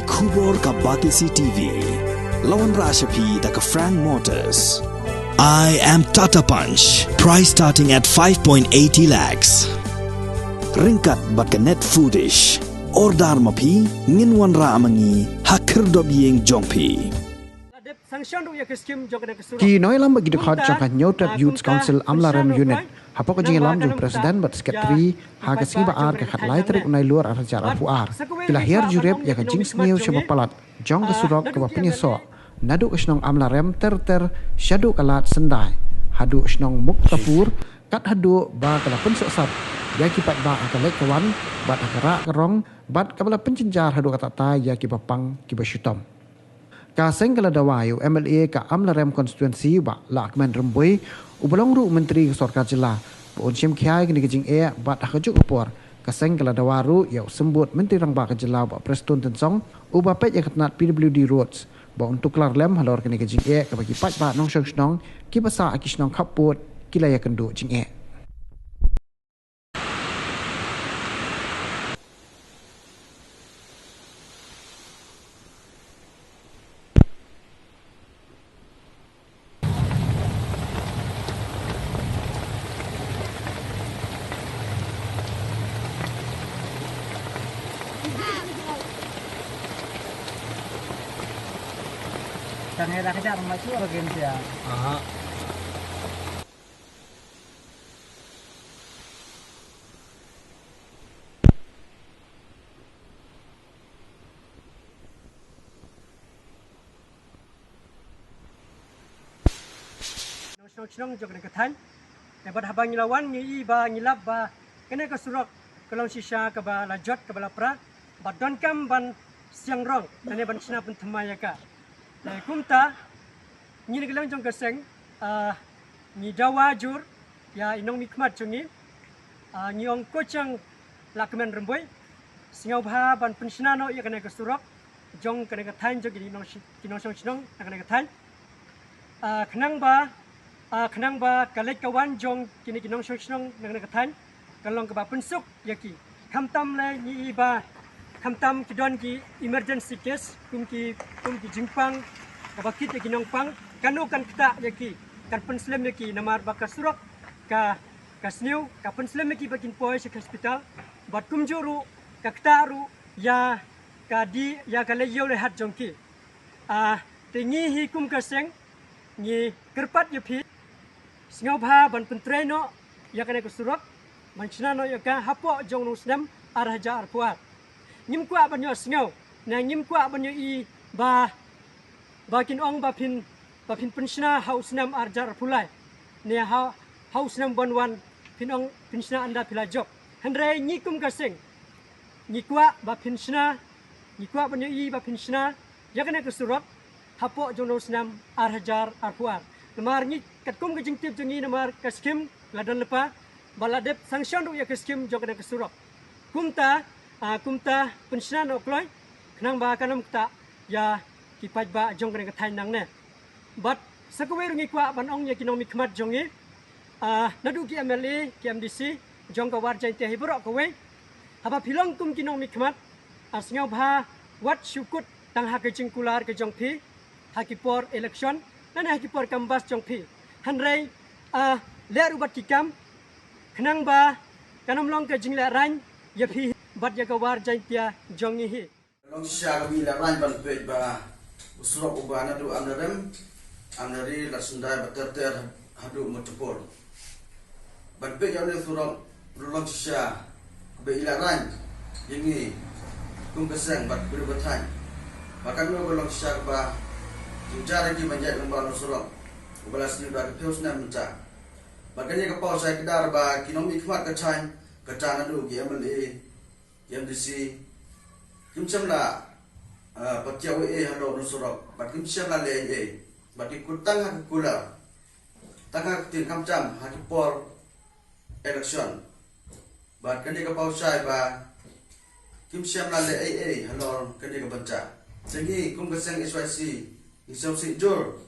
Kubor ka Batisi TV. Lawan Rashapi da ka Frank Motors. I am Tata Punch. Price starting at 5.80 lakhs. Ringkat bat ka net foodish. Ordar mapi nginwan ra amangi hakir dob yeng jongpi. Ki noi lam bagi dekat jangka Newtap Youth Council Amlarem Unit. Hapok jeng lam jeng presiden bat sekretari haga singa ar ke khat lai tarik unai luar arajar apuar. Kilahir jurep ya ka jing sniu syama palat jong ke surok ke bapnya so. Nadu isnong Amlarem ter syadu kalat sendai. Hadu isnong muktapur kat hadu ba kala pensesat. Ya kipat ba akalek kawan bat akara kerong bat kabala pencinjar hadu kata ta ya kipapang kibasyutom. Kaseng kala dawayu MLA ka Amlarem constituency ba lakmen remboi ubalong ru menteri sorkar jela bon sim khiai ni kijing bat akajuk upor kaseng kala dawaru ya sembut menteri rang ba ka jela ba preston tensong uba pet ya katnat PWD roads ba untuk kelar lem halor kini kijing ka bagi pat ba nong snong ki basa akisnong khaput kila ya kendu jing Tangera kerja rumah tu orang dia. Aha. Nong jog dengan ketan. Dapat habang ngilawan ngi ba ngilap ba kena ke surok kelong sisa ke ba lajot ke ba lapra ba don kam ban siang rong tane ban sina pun temaya ka. Kumta ni neglang jong keseng ni dawa jur ya inong mikmat jungi ni ong kocang lakmen remboi singau bha ban pensnano ya kena kesurok jong kena ketan jog di nong song kena ketan kenang ba kalek kawan jong kini nong song kena ketan kalong ke ba pensuk yaki kamtam le ni ba kamtam kidon ki emergency case kum ki jingpang kabakit yaki nong pang kanu kan kita yaki kan penslem yaki namar baka surok ka kasniu ka penslem yaki bakin poi ke hospital bat kumjuru ka ktaru ya ka di ya ka leyo le hat jongki tingi hi kum kaseng ni kerpat yapi singau bha ban pentreno ya kana kusurok manchnano ya ka hapo jong no snam arhaja arpuat nyim kwa ban yo singau na nyim kwa ban yo I ba bakin ong bapin pensna haus nam arjar pulai ne haus nam bonwan pinong pensna anda pilajok handre nyikum kaseng nyikwa bapensna nyikwa banyo I bapensna ya kana kusurok hapo jong no snam arhajar arpuat namar ni katkum ke jingtip jengi namar kaskim ladan lepa baladep sanction ya kaskim jogana kesurok kumta pensna no kloi kenang ba kanam ta ya kipat ba jong kena ketai nang ne but sakwe rungi kwa ban ong ya kinong mikmat jongi nadu ki MLA ki MDC jong ka war jain te hibrok kowe haba pilong kum kinong mikmat asngau bha wat syukut tang ha ke jingkular ke jongpi hakipor election nan hakipor kambas jongpi hanrei le ubat kikam kenang ba kanam long ke jingla ran ya phi bat ya ka war jain tia jongi hi long sya bi la ran ban pe ba usrok ubana du amnari la sundai bater hadu mutpol ban pe ya ne surok long sya be ila ran yengi kum keseng bat berbetan bahkan no long sya ba jara ki manjat lembar surok ubalas ni ba keus na menca bahkan ni kapau saya kedar ba kinom ikmat kacang adu ki MLA MDC kimsam la patyawe halo nusurok bat kimsam la le bat ikutang hak kula tangak tin kamcam hakipor election bat kan ni kapau saya ba kimsam la le halo kan ni kabanca sengi kum keseng SYC isau si jor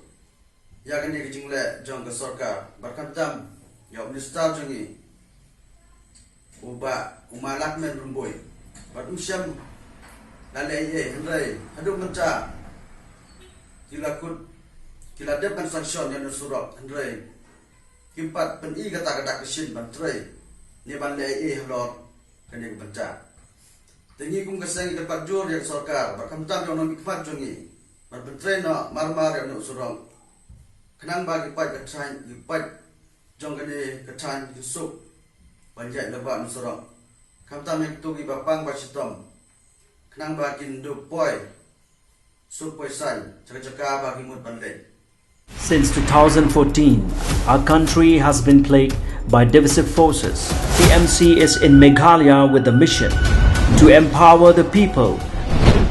ya kan ni jingle jong ke sorkar bat kamcam ya minister jongi uba umalak men rumboi bat usyam lalle hendrai hadu menca kila depan sanction yang surat hendrai kimpat pen I kata kesin bantrai ni ban le halor kani menca tengi kum keseng dapat jur yang sarkar bakam tam yang non kipat jongi ban bantrai no marmar yang surat kenang bagi pat ketan kipat jong kani ketan yusuk banjai lebat surat kam tam yang tu gi bapang basitom kenang bakin do boy supoi sai caka bagi mut bandai. Since 2014, our country has been plagued by divisive forces. TMC is in Meghalaya with the mission to empower the people,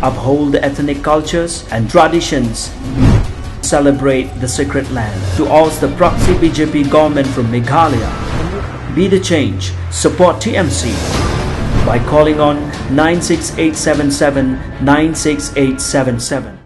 uphold the ethnic cultures and traditions, celebrate the sacred land. To oust the proxy BJP government from Meghalaya, be the change, support TMC by calling on 96877 96877.